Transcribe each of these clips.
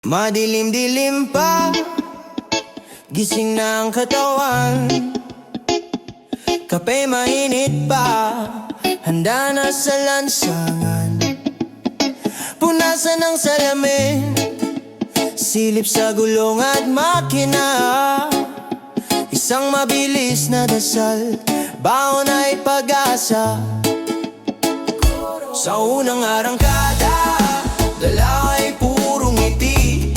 Madilim-dilim pa, gising na ang katawan. Kape mainit pa, handa na sa lansangan. Punasan ng salamin, silip sa gulong at makina. Isang mabilis na dasal, baon ay pag-asa. Sa unang arangkada, dala ay purong ngiti.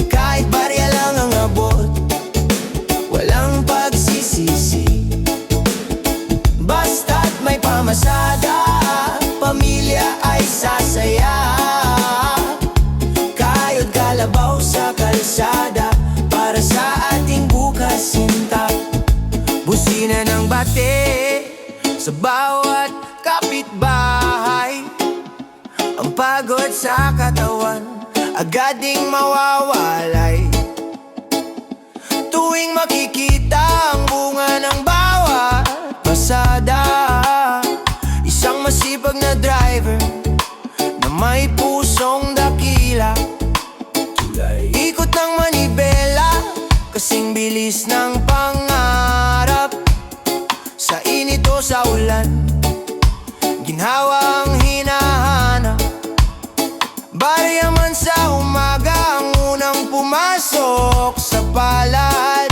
Kahit barya lang ang abot, walang pagsisisi. Basta't may pamasada, pamilya ay sasaya. Kayo't kalabaw sa kalsada, para sa ating bukas sinta. Busina ng bate sa bawat kapitbahay. Ang pagod sa katawan, agad ding mawawalay. Tuwing makikita ang bunga ng bawat pasada, isang masipag na driver na may pusong dakila. Ikot ng manibela, kasing bilis ng pangarap. Sa init o sa ulan, ginhawa ang hinahanap. Barya man sa umaga, ang unang pumasok sa palad.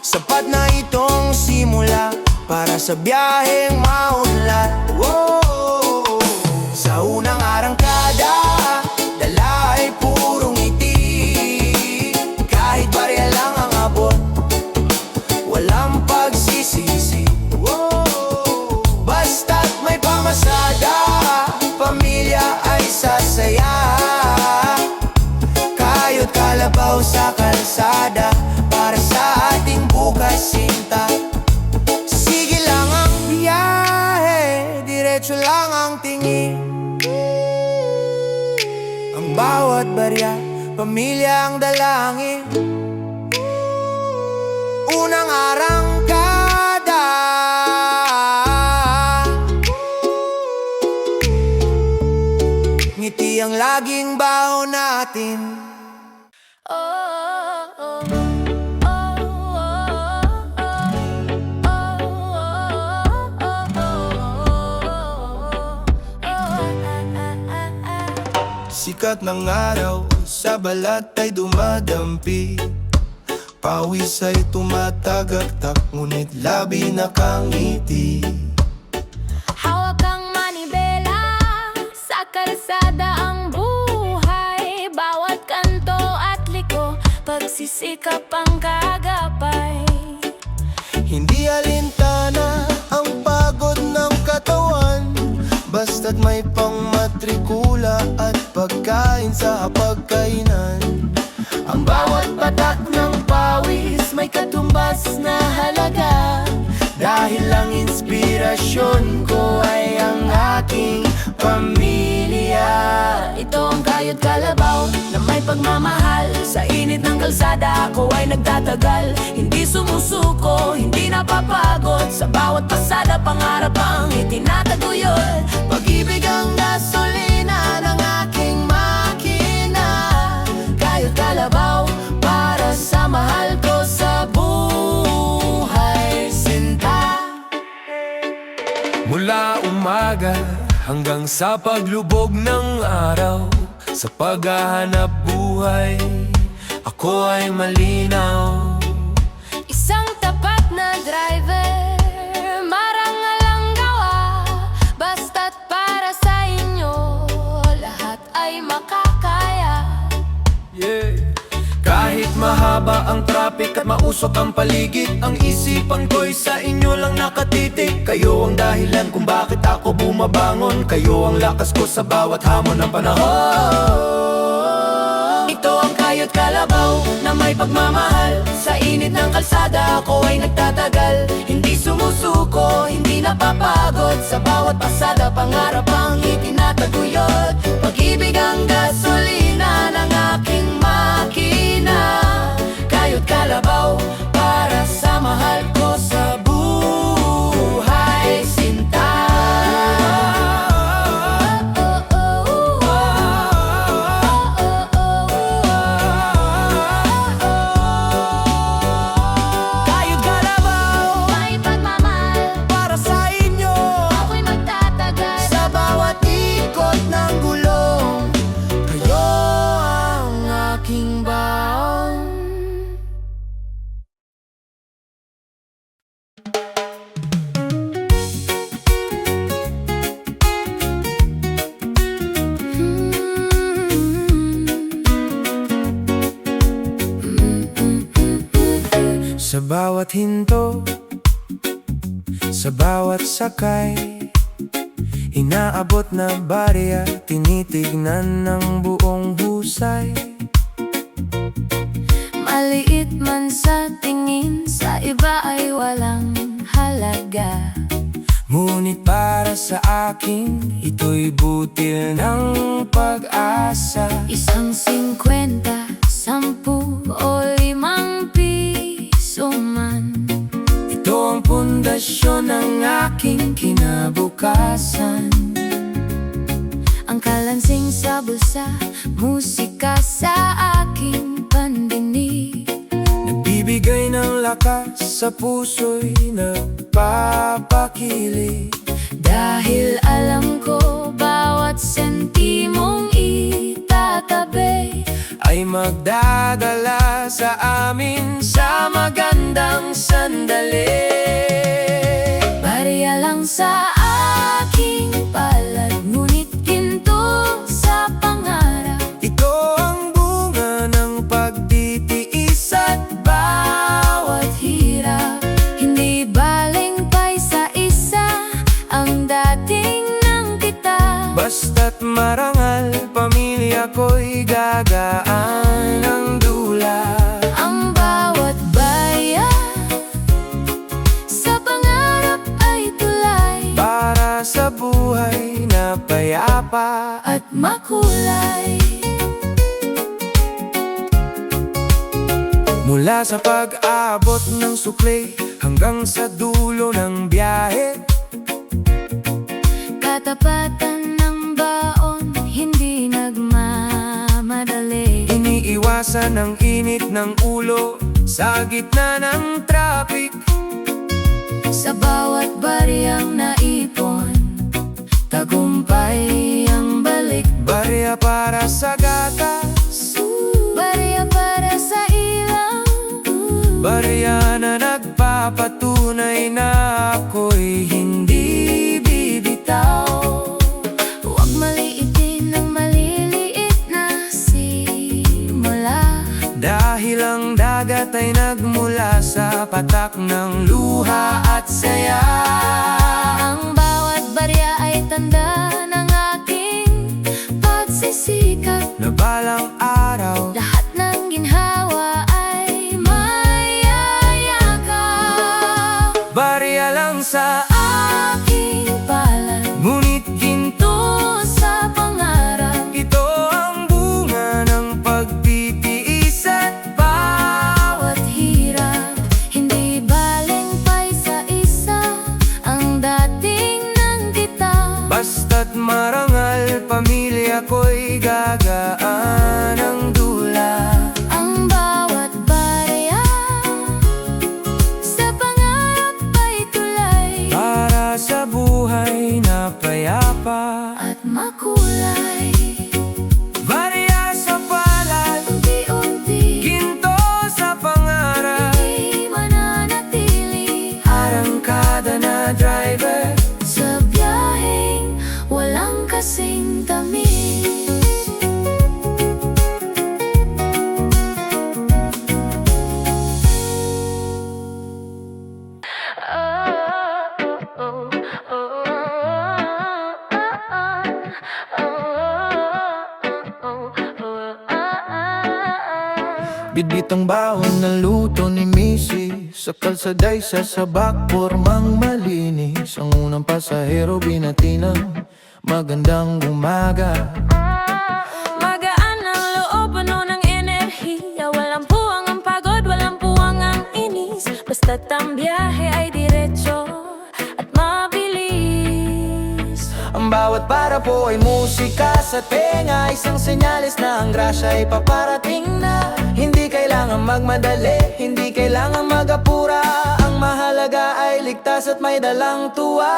Sapat na itong simula para sa biyaheng maunlad. Whoa! Sa unang arangkada, dala ay purong ngiti. Kahit barya lang ang abot, walang pagsisisi. Whoa! Basta't may pamasada, pamilya ay sasaya. Kayo't kalabaw sa kalsada, para sa ating bukas sinta. Sige lang ang biyahe, diretso lang ang tingin. Ang bawat barya, pamilya ang dalangin. Unang arangkada, ngiti ang laging baon natin. Sikat ng araw sa balat ay dumadampi. Pawis ay tumatagaktak, ngunit labi nakangiti. Hawak ang manibela, sa kalsada ang buhay. Bawat kanto at liko, pagsisikap ang kaagapay. Hindi alintana ang pagod ng katawan, basta't may pangmatrikula at pagkain sa hapagkainan. Ang bawat patak ng pawis may katumbas na halaga. Dahil ang inspirasyon ko ay ang aking pamilya. Ito ang kayo't kalabaw na may pagmamahal. Sa init ng kalsada ako ay nagtatagal. Hindi sumusuko, hindi napapagod. Sa bawat pasada pangarap ang itinataguyod. Pag-ibig ang gasolina ng aking makina. Kayo't kalabaw para sa mahal ko sa buhay sinta. Mula umaga hanggang sa paglubog ng araw, sa paghahanap buhay, ako ay malinaw. Isang tapat na driver, marangal ang gawa. Basta't para sa inyo, lahat ay makakaya. Kahit mahaba ang traffic at mausok ang paligid, ang isipan ko'y sa inyo lang nakatitig. Kayo ang dahilan kung bakit ako bumabangon. Kayo ang lakas ko sa bawat hamon ng panahon. Ito ang kayo't kalabaw na may pagmamahal. Sa init ng kalsada ako ay nagtatagal. Hindi sumusuko, hindi napapagod. Sa bawat pasada pangarap ang itinataguyod. Pag-ibig ang gasolina ng aking makina. Kayo't kalabaw para sa mahal ko sa buhay sinta. Sa bawat hinto, sa bawat sakay, inaabot na barya, tinitignan ng buong husay. Maliit man sa tingin, sa iba ay walang halaga. Ngunit para sa akin, ito'y butil ng pag-asa. Isang 50, 10 o 5 piso man, Ito ang pundasyon ng aking kinabukasan. ang kalansing sa bulsa, musika sa aking pandinig. Nagbibigay ng lakas sa puso'y nagpapakilig. Dahil alam ko bawat sentimong itatabi Ay magdadala sa amin sa magandang sandali. barya lang sa aking palad, ngunit ginto sa pangarap. Ito ang bunga ng pagtitiis at Bawat hirap, hindi baling pay sa isa ang dating ng kita. basta't marangal, pamilya ko'y gagaan ng dula. Ang bawat barya sa pangarap ay tulay Para sa buhay na payapa. at makulay. Mula sa pag-abot ng sukli hanggang sa dulo ng biyahe, Katapatan ng baon, hindi nagmamadali. iniiwasan ang init ng ulo sa gitna ng traffic. Sa bawat bariyang naipon, tagumpay ang balik. Barya para sa gatas, Barya para sa ilaw, barya na nagpapatunay na ako'y hindi bibitaw. huwag maliitin ang maliliit na simula. Dahil ang dagat ay nagmula sa patak ng luha at saya. Ang bawat barya ay tanda ng aking pagsisikap. Na balang araw, Lahat ng ginhawa ay mayayakap. barya lang sa Aking palad, ngunit ginto sa pangarap. ito ang bunga ng pagtitiis at Bawat hirap, hindi baling pay sa isa ang dating ng kita. basta't marangal, pamilya ko'y gagaan ng dula. Ang bawat barya sa pangarap ay tulay Para sa buhay na payapa. at makulay. Barya sa palad, Unti-unti, ginto sa pangarap. di mananatili Arangkada na driver, sa biyaheng walang kasing tamis. Bitbit ang baon na luto ni Missy Sa kalsaday sa sabak, pormang malinis Ang unang pasahero binati ng magandang umaga. Magaan ang loob, puno ng enerhiya. Walang puwang ang pagod, walang puwang ang inis. Basta't ang biyahe ay diretso at mabilis. Ang bawat para po ay musika sa tenga, isang senyales na ang grasya ay paparating na. Hindi kailangan magmadali, hindi kailangan magapura. Ang mahalaga ay ligtas at may dalang tuwa.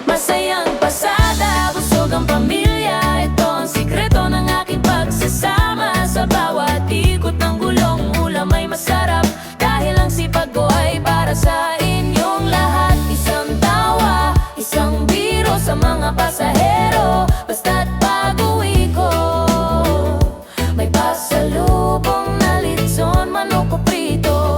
Masayang pasada, busog ang pamilya. Ito ang sikreto ng aking pagsasama. Sa bawat ikot ng gulong, ulam ay masarap. Dahil ang sipag ko ay para sa inyong lahat. Isang tawa, isang biro sa mga pasahero. Basta't pag-uwi ko, may pasalubong na litson, manok o prito.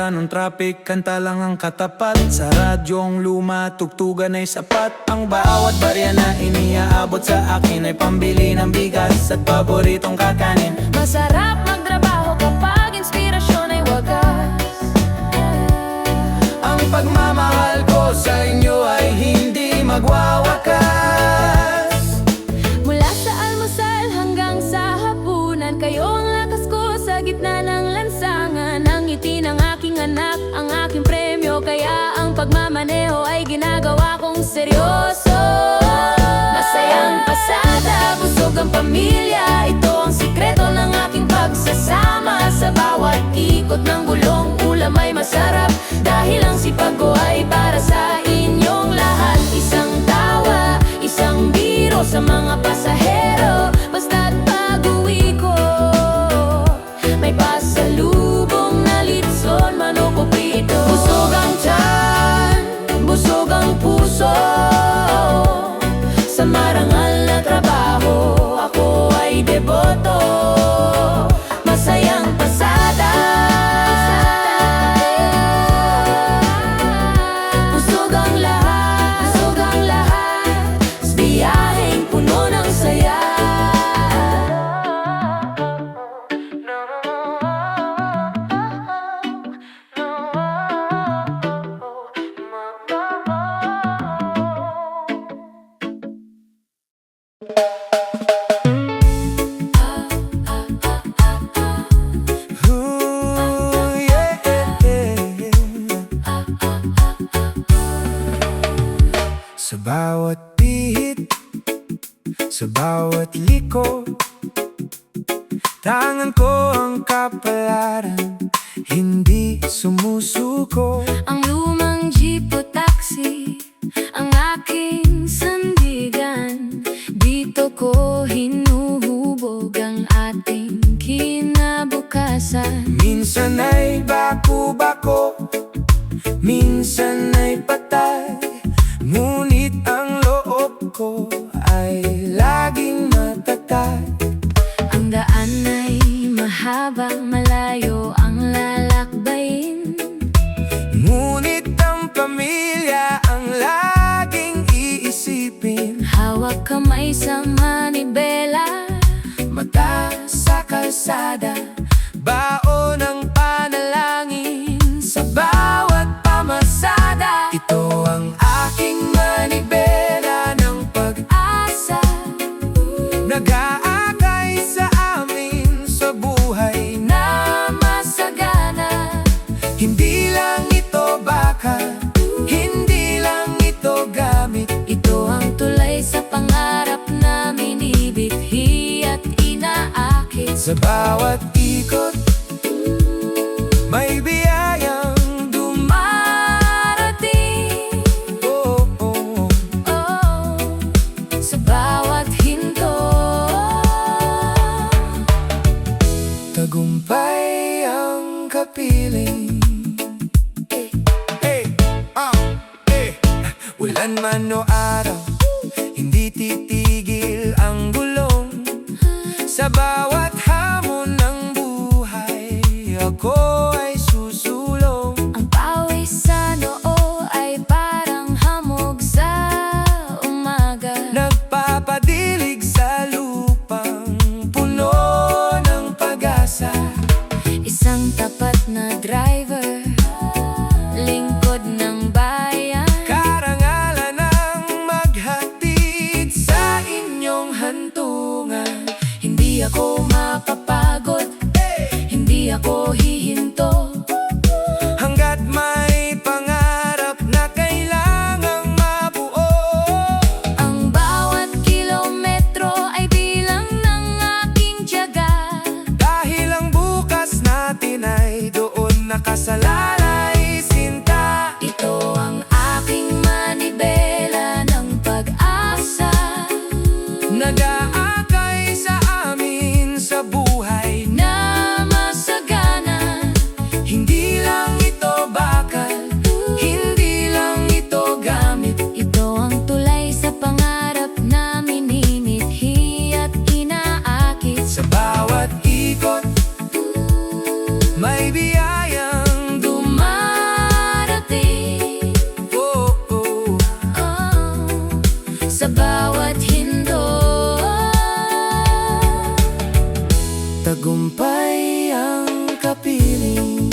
kalsada nung traffic, kanta lang ang katapat. Sa radyong luma, tugtugan ay sapat. Ang bawat barya na iniaabot sa akin ay pambili ng bigas at paboritong kakanin. Masarap magtrabaho kapag inspirasyon ay wagas. Ang pagmamahal ko sa inyo ay hindi magwawakas. Mula sa almusal hanggang sa hapunan, kayo ang lakas ko sa gitna ng lansangan. Ang ngiti ng aking anak, ang aking premyo, kaya ang pagmamaneho ay ginagawa kong seryoso. Masayang pasada, busog ang pamilya, ito ang sikreto ng aking pagsasama. Sa bawat ikot ng gulong, ulam ay masarap, dahil ang sipag ko ay para sa inyong lahat. Isang tawa, isang biro sa mga pasahero, basta't pag-uwi ko may pasalubong na litson, manok o prito. Busog ang tiyan, busog ang puso, sa marangal na trabaho ako ay deboto. Masayang pasada, busog ang lahat, sa biyaheng puno ng saya. Ooh, yeah. Sa bawat pihit, sa bawat liko, tangan ko ang kapalaran, hindi sumusuko. Ang lumang jeep o taxi, ang aking sandigan, dito ko hinuhubog ang ating kinabukasan. Minsan ay bako-bako, minsan ay patay, ngunit ang loob ko ay laging matatag. Ang daan ay mahaba, malayo ang lalakbayin, Ngunit ang pamilya ang laging iisipin. hawak kamay sa manibela, Mata sa kalsada, baon ng panalangin sa bawat pamasada. Ito ang aking manibela ng pag-asa, nag-aakay sa amin sa buhay na masagana. Hindi lang ito bakal, hindi lang ito gamit. ito ang tulay sa pangarap namin, ibighi at inaakit. Sa bawat ikot, may biyayang Marating, oh, oh. oh, sa bawat hinto. Tagumpay ang kapiling. Hey, ulan man o araw, hindi titigil ang gulong. Sa bawat hamon ng buhay, ako ay susulong. Ang pawis sa noo ay parang hamog sa umaga. Nagpapadilig sa lupang puno ng pag-asa. Isang tapat na driver, lingkod ng bayan, Karangalan ang maghatid sa inyong hantungan. hindi ako mapapagod, hindi ako hihinto. Hanggat may pangarap na kailangang mabuo. Ang bawat kilometro ay bilang ng aking tiyaga. Dahil ang bukas natin ay doon nakasalalay, sinta. Ito ang aking manibela ng pag-asa, Nag-aakay sa amin sa buhay na masagana. hindi lang ito bakal, hindi lang ito gamit. Ito ang tulay sa pangarap namin, hinithi at inaakit. Sa bawat ikot, may tagumpay ang kapiling.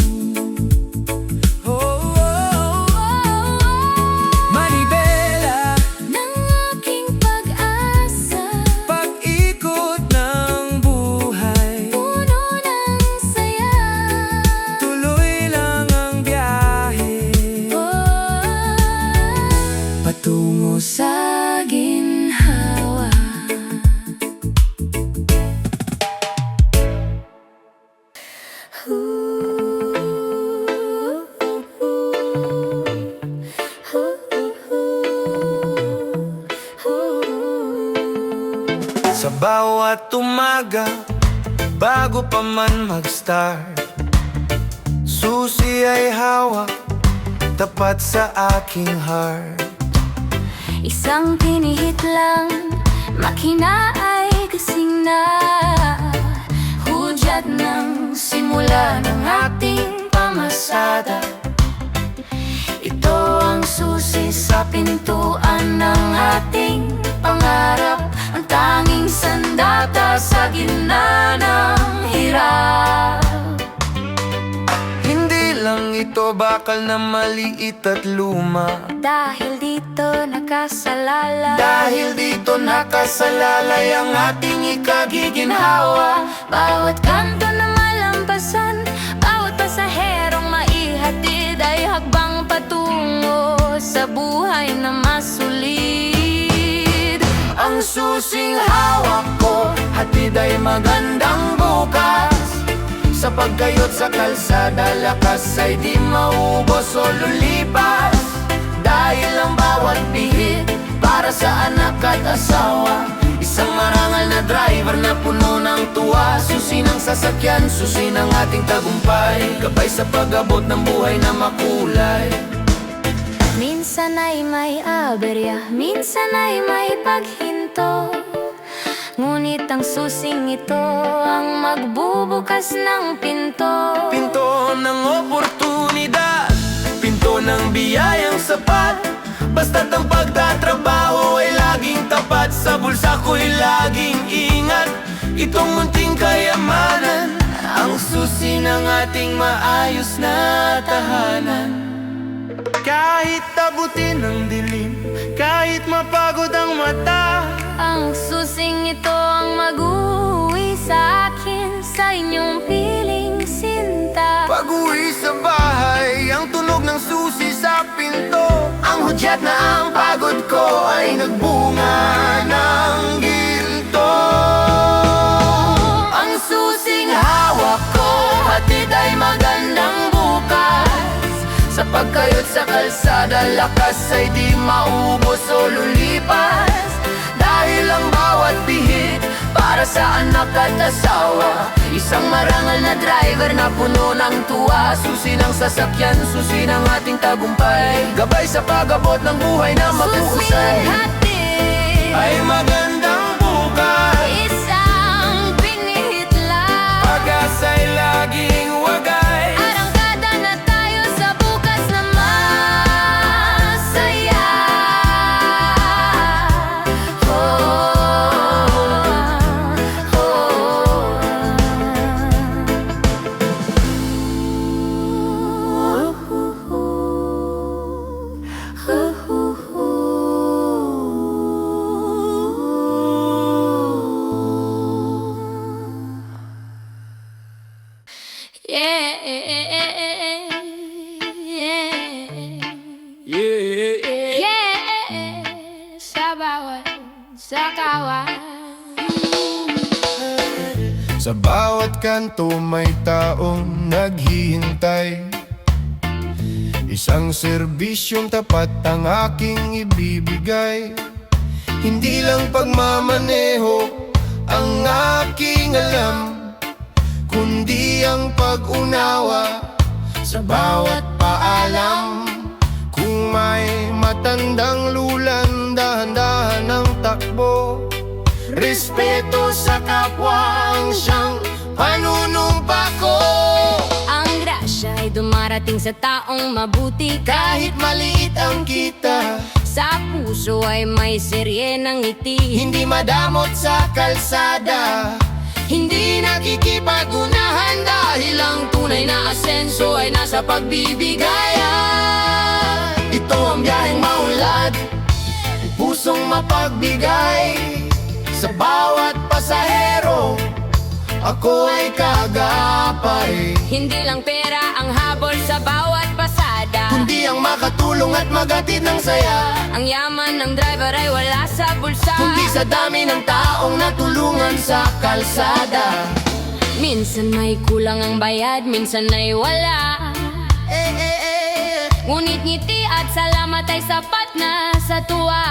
Manibela, ng aking pag-asa, pag-ikot ng buhay, puno ng saya. tuloy lang ang biyahe patungo sa ginhawa. Sa bawat umaga, bago pa man mag-start, susi ay hawak, tapat sa aking heart. Isang pinihit lang, makina ay kasing na hudyat ng simula ng ating pamasada. Ito ang susi sa pintuan ng ating pangarap, ang tanging sandata sa gitna ng hirap. Hindi lang ito bakal na maliit at luma, Dahil dito nakasalalay, dahil dito nakasalalay ang ating ikagiginhawa. bawat kanto na malampasan, bawat pasaherong maihatid ay hakbang patungo sa buhay na masulid. Ang susing hawak ko, hatid ay magandang bukas. Sa pagkayot sa kalsada, lakas ay di maubos o lulipas. Dahil ang bawat bihit para sa anak at asawa, isang marangal na driver na puno ng tuwa. Susi ng sasakyan, susi ng ating tagumpay, gabay sa pag-abot ng buhay na makulay. Minsan ay may aberya, minsan ay may paghinto, ngunit ang susing ito ang magbubukas ng pinto. Pinto ng oportunidad, pinto ng biyayang sapat. Basta't ang pagtatrabaho ay laging tapat, sa bulsa ko'y laging ingat. Itong munting kayamanan, ang susi ng ating maayos na tahanan. Kahit abutin ng dilim, kahit mapagod ang mata, Ang susing ito ang mag-uwi sa akin, sa inyong piling sinta. pag-uwi sa bahay, ang tunog ng susi sa pinto. Ang hudyat na ang pagod ko ay nagbunga ng ginto. Ang susing hawak ko, hatid ay magandang bukas. Sa pagkayot sa kalsada, lakas ay di maubos o lulipas. Dahil ang bawat bihit para sa anak at asawa, isang marangal na driver na puno ng tuwa. Susi ng sasakyan, susi ng ating tagumpay, gabay sa pag-abot ng buhay na Susing mahusay. hatid, Ay magandang bukas, isang pinihit lang. pag-asa'y laging wagay. Arangkada na tayo sa bukas na masaya. Sa bawat sakawan, Sa bawat kanto may taong naghihintay, isang serbisyong tapat ang aking ibibigay. Hindi lang pagmamaneho ang aking alam, kundi ang pag-unawa sa bawat paalam. Kung may matandang lulan, dahan-dahan ang takbo, respeto sa kapwa ang siyang panunumpa ko. ang grasya ay dumarating sa taong mabuti. Kahit maliit ang kita, Sa puso ay may serye ng ngiti. hindi madamot sa kalsada, Hindi nakikipag-unahan dahil ang tunay na asenso ay nasa pagbibigayan. Ito ang biyaheng maunlad, pusong mapagbigay sa bawat pasahero. Ako ay kagapay, Hindi lang pera ang habol sa bawat pasada. kundi ang makatulong at magatid ng saya. Ang yaman ng driver ay wala sa bulsa. Kundi sa dami ng taong natulungan sa kalsada. Minsan may kulang ang bayad, minsan ay wala. Ngunit ngiti at salamat ay sapat na sa tuwa.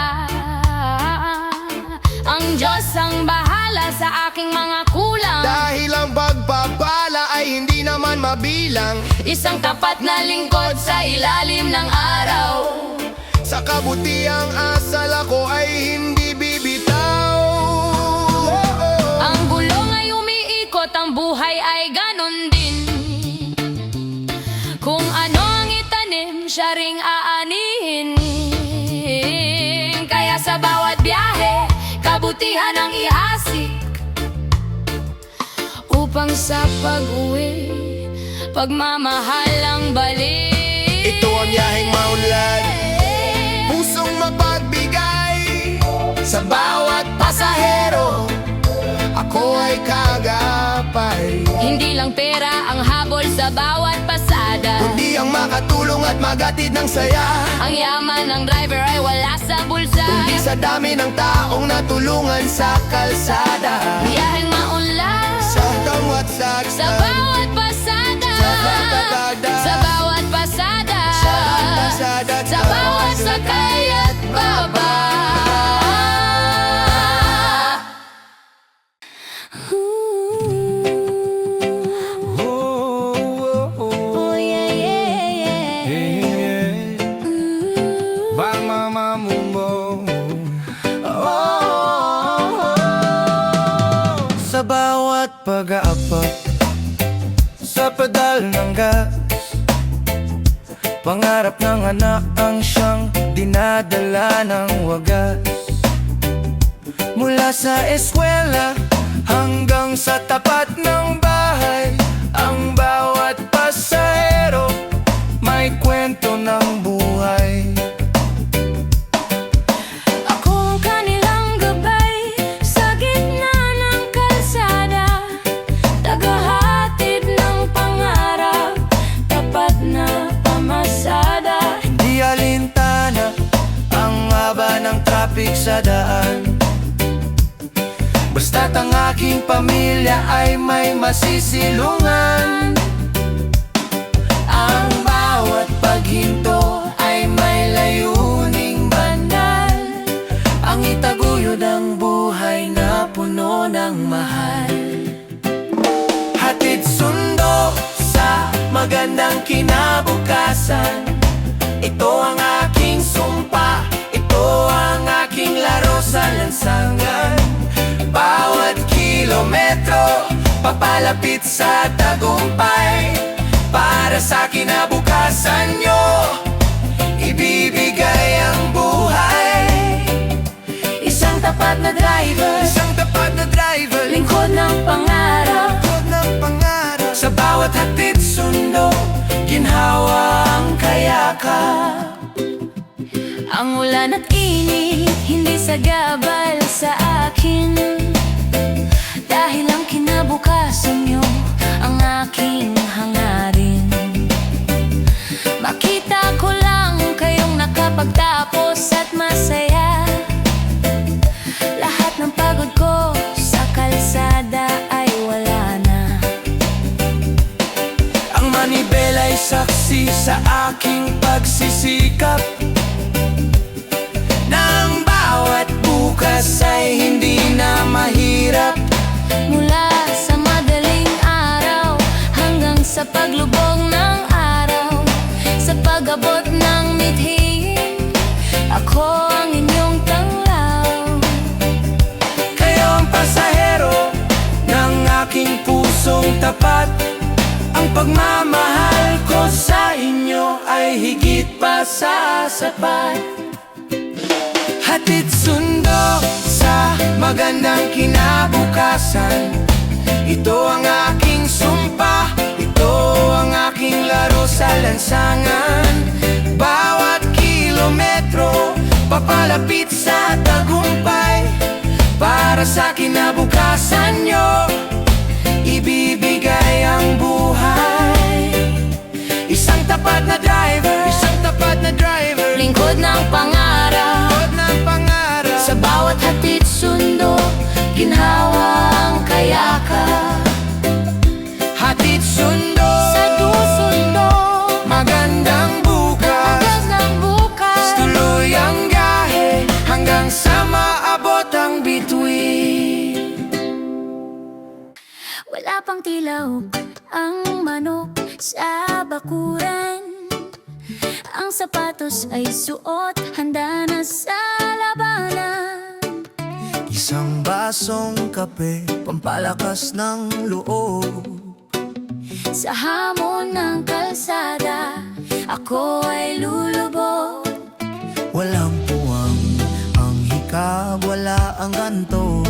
Ang Diyos ang bahala sa aking mga kulang. Dahil ang pagpapala ay hindi naman mabilang. Isang tapat na lingkod sa ilalim ng araw. Sa kabutiang asal ako ay hindi bibitaw. Ang gulong ay umiikot, ang buhay ay ganon din. Kung ano ang itanim, siya ring aanihin. Kaya sa bawat biyahe, kabutihan ang ihasik. Upang sa pag-uwi, pagmamahal ang balik. Ito ang biyaheng maunlad, pusong mapagbigay sa bawat pasahero. Ako ay kagapay, Hindi lang pera ang habol sa bawat pasada. kundi ang makatulong at magatid ng saya. Ang yaman ng driver ay wala sa bulsa. Kundi sa dami ng taong natulungan sa kalsada. Biyaheng maunlad Sa bawat sa saksan, bawat pasada. Sa pagdadagdag, Sa bawat pasada. sa kalsada, Sa bawat sakay at baba. Oh yeah, yeah, yeah. Bang mama mo. Sa bawat pag-aapak sa pedal ng gas, pangarap ng anak ang siyang dinadala ng wagas. Mula sa eskwela hanggang sa tapat ng bahay, ang bawat pasahero may kwento ng buhay. Ako ang kanilang gabay sa gitna ng kalsada. Tagahatid ng pangarap, tapat na pamasada. Di alintana ang haba ng traffic sa daan, basta't ang aking pamilya ay may masisilungan. Ang bawat paghinto ay may layuning banal, ang itaguyod ang buhay na puno ng mahal. Hatid sundo sa magandang kinabukasan, ito ang aking sumpa, ito ang aking laro sa lansangan. Bawat kilometro papalapit sa tagumpay, para sa kinabukasan nyo ibibigay ang buhay. Isang tapat na driver, Isang tapat na driver, lingkod ng pangarap. lingkod ng pangarap. Sa bawat hatid sundo, ginhawa ang kayakap. Ang ulan at init, hindi sagabal sa akin. Dahil ang kinabukasan nyo, ang aking hangarin. Makita ko lang kayong nakapagtapos at masaya. Lahat ng pagod ko sa kalsada ay wala na. Ang manibela ay saksi sa aking pagsisikap, nang bawat bukas ay hindi na mahirap. Mula sa madaling araw hanggang sa paglubog ng araw, sa pag-abot ng mithiin, ako ang inyong tanglaw. Kayo ang pasahero ng aking pusong tapat, ang pagmamahal ko sa inyo ay higit pa sa sapat. Hatid sundo sa magandang kinabukasan, Ito ang aking sumpa, ito ang aking laro sa lansangan. Bawat kilometro, papalapit sa tagumpay. Para sa kinabukasan nyo, ibibigay ang buhay. Isang tapat na driver, isang tapat na driver, Lingkod ng pangarap, lingkod ng pangarap. sa bawat hatid sundo, ginhawa ang kayakap. Hatid sundo, Sa dusundo, magandang bukas. hanggang ng bukas. Tuloy ang gahe hanggang sa maabot ang bituin. Wala pang tilaw ang manok sa bakuran. Ang sapatos ay suot, handa na sa labanan. Isang basong kape, pampalakas ng loob. Sa hamon ng kalsada, ako ay lulubog. Walang puwang, ang hikab, wala ang ganto.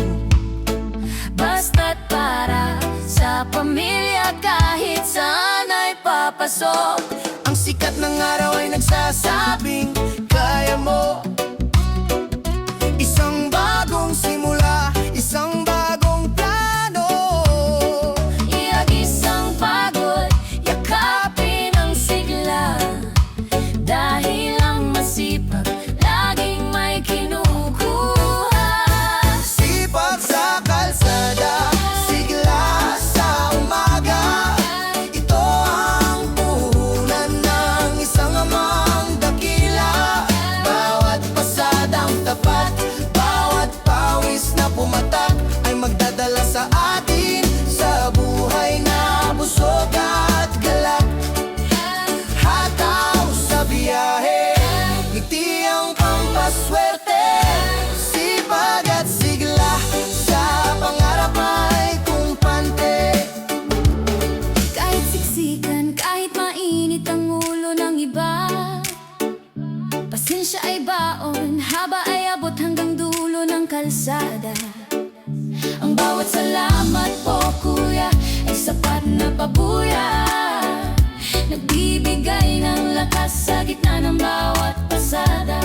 Basta't para sa pamilya, kahit saan ay papasok. Ang sikat ng araw ay nagsasabing, kaya mo. Isang bagong simula, isang bagong plano. Iagis ang pagod, yakapin ang sigla. Dahil ang masipag, laging may kinukuha. Sipag sa kalsada, sigla sa umaga. Ito ang puhunan ng isang amang dakila. Bawat pasadang tapat, bawat pawis na pumatak, ay magdadala sa atin sa buhay na busog at galak. Hataw sa biyahe, ngiti ang pampaswerte. Sipag at sigla, sa pangarap ay kumpante. Kahit siksikan, kahit mainit ang ulo ng iba, pasensya ay baon, haba ay abot hanggang dulo ng kalsada. Ang bawat salamat po kuya ay sapat na pabuya. Nagbibigay ng lakas sa gitna ng bawat pasada.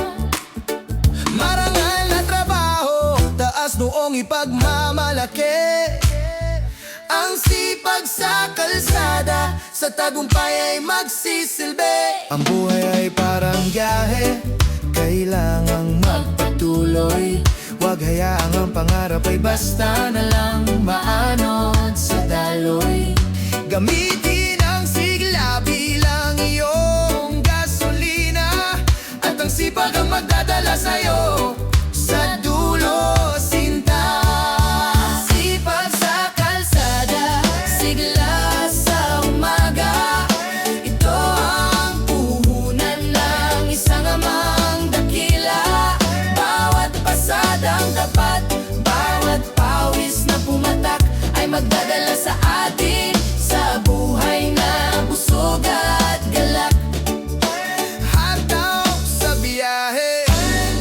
Marangal na trabaho, taas noong ipagmamalaki. Ang sipag sa kalsada, sa tagumpay ay magsisilbi. Ang buhay ay parang biyahe, kailangang magpatuloy. Huwag hayaang ang pangarap ay basta na lang maanod sa daloy. Gamitin ang sigla bilang iyong gasolina, at ang sipag ang magdadala sa'yo sa dulo, sinta. Sipag sa kalsada, sigla sa umaga. Ito ang puhunan ng isang amang dakila. Bawat pasadang tapat, bawat pawis na pumatak, ay magdadala sa atin sa buhay na busog at galak. Hataw sa biyahe,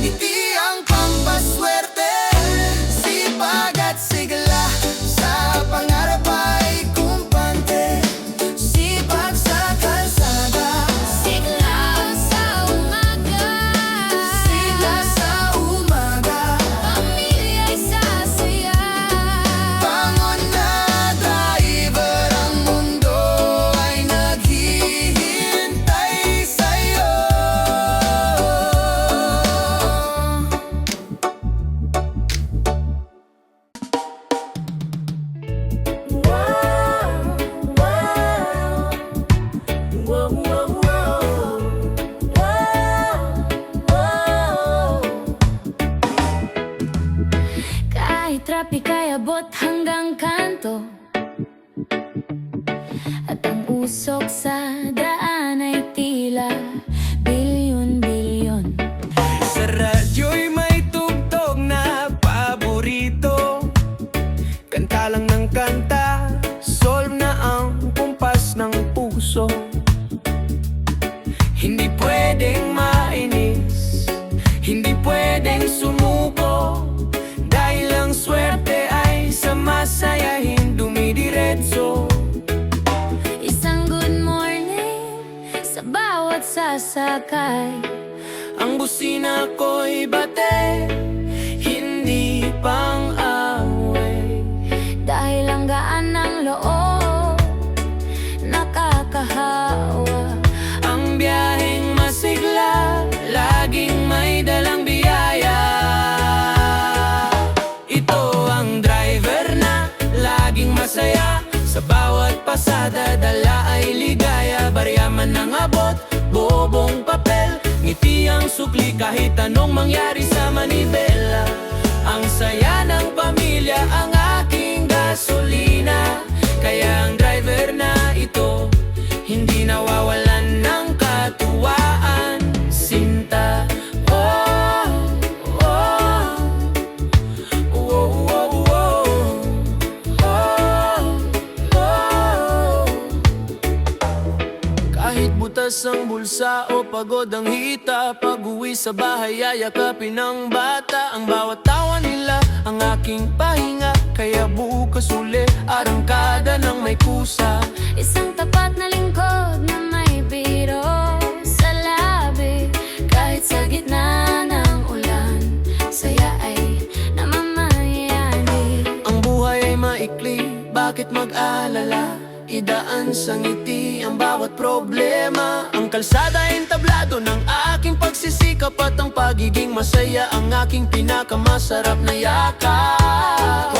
ngiti ang pampaswerte. Sipag at sigla, sa pangarap ay kumpante. Sipag sa kalsada, Sigla sa umaga, sigla sa umaga. pamilya'y sasaya. Bangon na driver, ang mundo ay naghihintay sa'yo. Kahit traffic ay abot hanggang kanto, at ang usok sa daan ay tila bilyon-bilyon. Sa radyo'y may tugtog na paborito. Kanta lang ng kanta, solve na ang kumpas ng puso. Hindi pwedeng mainis, hindi pwedeng sumuko, dahil ang swerte ay sa masayahin dumidiretso. sasakay. Ang busina ko'y bate, hindi pang away. Dahil ang gaan ng loob, nakakahawa. Ang biyaheng masigla, laging may dalang biyaya. Ito ang driver na laging masaya. Sa bawat pasada, dala ay ligaya. Barya man ng abot, bobong papel, ngiti ang sukli kahit anong mangyari sa manibela. Ang saya ng pamilya, ang aking gasolina. Kaya ang driver na ito, hindi nawawalan ng katuwaan. Sinta, oh, oh, oh, oh, oh, oh. Kahit butas ang bulsa o pagod ang hita, pag-uwi sa bahay yayakapin ng bata. Ang bawat tawa nila, ang aking pahinga. Kaya bukas uli, arangkada ng may kusa. Isang tapat na lingkod na may biro sa labi. Kahit sa gitna ng ulan, saya ay namamayani. Ang buhay ay maikli, bakit mag-alala? Idaan sa ngiti ang bawat problema. Ang kalsada ay entablado ng aking pagsisikap, at ang pagiging masaya ang aking pinakamasarap na yakap.